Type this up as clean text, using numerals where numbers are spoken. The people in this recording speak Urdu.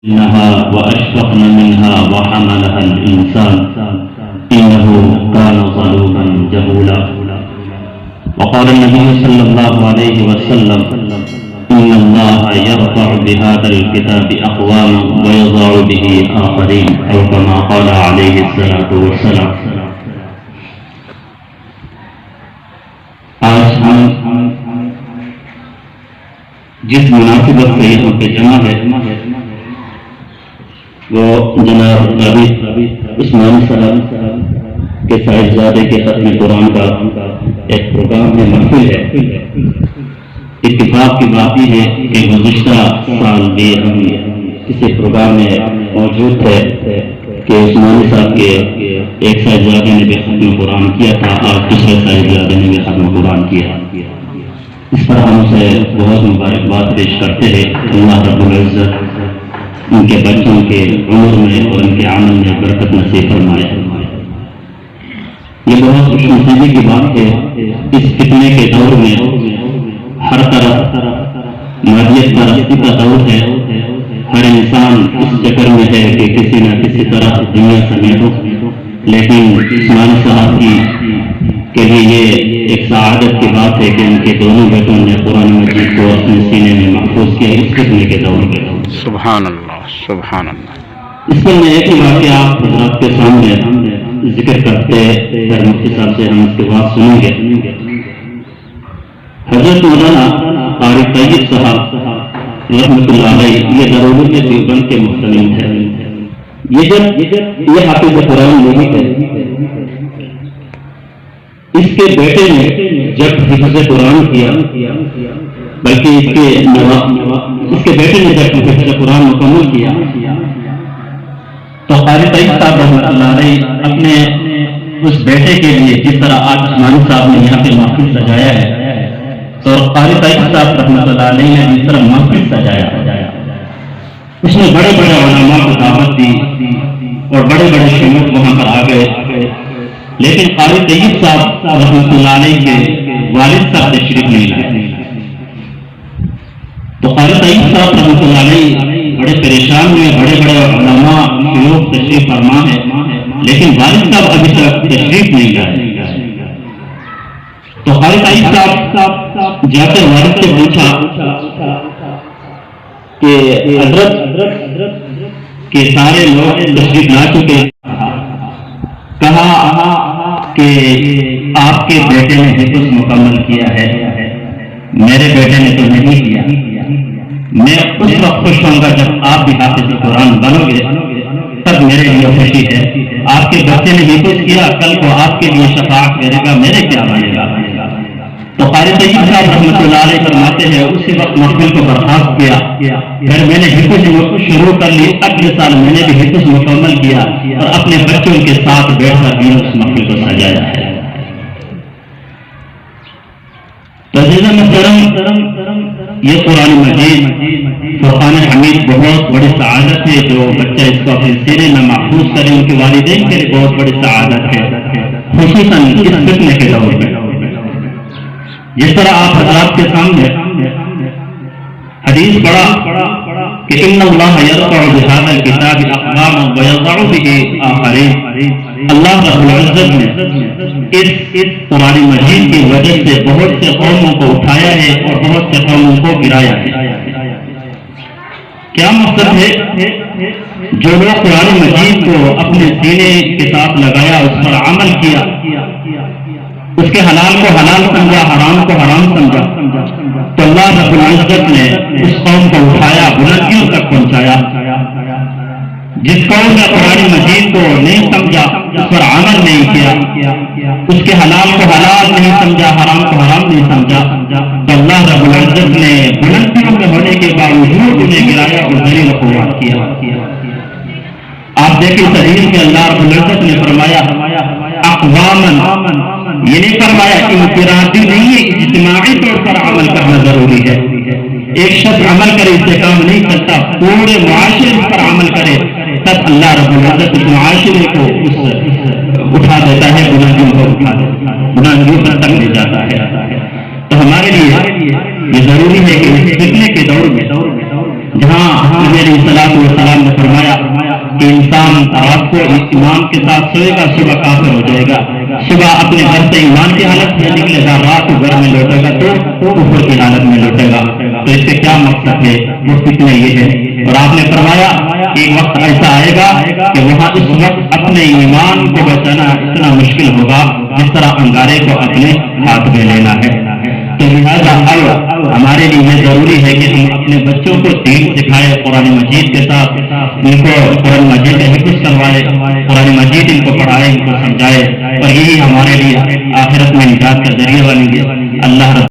منها وأشفقن منها وحملها الإنسان إنه كان ظلوما جهولا. وقال النبي صلى الله عليه وسلم إن الله يرفع بهذا الكتاب أقواما ويضع به آخرين أو كما قال عليه الصلاة والسلام. آج ہم جس مناسبت سے یہاں پہ جمع ہے وہ جناب عثمانی صاحب کے صاحبزادے کے ختم قرآن کا ایک پروگرام میں محفل ہے. اتفاق کی بات یہ ہے کہ گزشتہ سال بھی ہم کسی پروگرام میں موجود تھے کہ عثمانی صاحب کے ایک صاحبزادے نے بھی ختم قرآن کیا تھا اور دوسرے صاحبزادے نے بھی ختم قرآن کیا. اس پر ہم اسے بہت مبارکباد پیش کرتے ہیں. اللہ رب العزت ان کے بچوں کے عمر میں اور ان کے عمل میں برکت نصیب فرمائے. یہ بہت خوش نصیبی کی بات ہے. اس فتنے کے دور میں ہر طرف مادیت پرستی کا دور ہے. ہر انسان اس چکر میں ہے کہ کسی نہ کسی طرح دنیا سمیٹو. لیکن عثمانی صاحب کے لیے یہ ایک سعادت کی بات ہے کہ ان کے دونوں بیٹوں نے قرآن مجید کو اپنے سینے میں محفوظ کیا اس فتنے کے دور میں. سبحان اللہ سبحان اللہ. اس پر میں ایک ہی واقعہ آپ حضرات کے سامنے ذکر کرتے پھر مفتی صاحب سے ہم اس کے بعد سنیں گے. حضرت مولانا قاری طیب صاحب رحمۃ اللہ علیہ یہ ضرورت دیوبند کے محتمل ہے. یہ حافظ قرآن نہیں ہے. اس کے بیٹے نے جب حفظ قرآن کیا بلکہ اس کے بیٹے نے جب حفظ قرآن مکمل کیا تو قاری طیب صاحب رحمۃ اللہ علیہ اپنے اس بیٹے کے لیے جس طرح آج عثمانی صاحب نے یہاں پہ محفل سجایا ہے تو قاری طیب صاحب رحمۃ اللہ علیہ نے جس طرح محفل سجایا اس میں بڑے بڑے علماء کو دعوت دی اور بڑے بڑے شیوخ وہاں پر آ گئے. لیکن قاری طیب صاحب رحمۃ اللہ علیہ کے والد صاحب تشریف نہیں لائے تو قاری طیب صاحب رحمۃ اللہ علیہ بڑے پریشان ہوئے. بڑے بڑے علماء شیوخ تشریف فرما ہے لیکن والد صاحب ابھی تک تشریف نہیں لائے. تو قاری طیب صاحب جا کر والد سے پوچھا کہ حضرت کے سارے لوگ تشریف لا چکے. کہا کہ آپ کے بیٹے نے حفظ مکمل کیا ہے میرے بیٹے نے تو نہیں کیا. میں اس وقت خوش ہوں گا جب آپ بھی حافظ قرآن بنو گے تب میرے لیے خوشی ہے. آپ کے بچے نے حفظ کیا کل کو آپ کے لیے شفاعت کرے گا میرے کیا بنے گا. تو قاری طیب صاحب رحمۃ اللہ علیہ فرماتے ہیں اسی وقت محفل کو برخاست کیا. پھر میں نے حفظ شروع کر لی. اگلے سال میں نے بھی حفظ مکمل کیا اور اپنے بچوں کے ساتھ بیٹھ کر بھی اس محفل کو سجایا ہے. یہ قرآن مجید فرقان حمید بہت بڑی سعادت ہے. جو بچہ اس کو اپنے سینے میں محفوظ کرے ان کے والدین کے لیے بہت بڑی سعادت ہے خصوصاً اس فتنے کے دور میں. جس طرح آپ حضرات کے سامنے حدیث پڑھا کہ ان اللہ یرفع بہذا الکتاب اقواما ویضع به آخرین. اللہ رب العزت نے اس قرآن مجید کی وجہ سے بہت سے قوموں کو اٹھایا ہے اور بہت سے قوموں کو گرایا ہے. کیا مقصد ہے؟ جو لوگ قرآن مجید کو اپنے سینے کے ساتھ لگایا اس پر عمل کیا اس کے حلال کو حلال سمجھا حرام کو حرام سمجھا تو اللہ رب العزت نے اس قوم کو اٹھایا بلندیوں تک پہنچایا. جس قوم نے قرآن مجید کو نہیں سمجھا اس پر عمل نہیں کیا اس کے حلال کو حلال نہیں سمجھا حرام کو حرام نہیں سمجھا تو اللہ رب العزت نے بلندیوں میں ہونے کے باوجود انہیں گرایا اور ذلیل و خوار کیا. آپ دیکھیں حدیث میں اللہ رب العزت نے فرمایا اقواماً یہ نہیں فرمایا انفرادی نہیں ہے اجتماعی طور پر عمل کرنا ضروری ہے. ایک شخص عمل کرے اس سے کام نہیں چلتا. پورے معاشرے پر عمل کرے تب اللہ رب العزت اس معاشرے کو اٹھا دیتا ہے بلندیوں کو اٹھا دیتا ہے بلندیوں پر تک لے جاتا ہے. تو ہمارے لیے یہ ضروری ہے کہ اس فتنے کے دور میں جہاں میری صلاۃ و سلام رات کو ایمان کے ساتھ سوئے گا، صبح کافر ہو جائے گا، صبح اپنے گھر سے ایمان کی حالت میں نکلے گا، رات کو گھر میں لوٹے گا تو کفر کی حالت میں لوٹے گا۔ تو اس سے کیا مقصد ہے؟ وہ فتنہ یہ ہے، اور آپ نے فرمایا ایک وقت ایسا آئے گا کہ وہاں اس وقت اپنے ایمان کو بچانا اتنا مشکل ہوگا جس طرح انگارے کو اپنے ہاتھ میں لینا ہے۔ تو لہٰذا اب ہمارے لیے یہ ضروری ہے کہ ہم اپنے بچوں کو دین سکھائے، قرآن مجید کے ساتھ ان کو قرآن مجید حفظ کروائے، قرآن مجید ان کو پڑھائے، ان کو سمجھائے، اور یہی ہمارے لیے آخرت میں نجات کا ذریعہ بنے گی۔ اللہ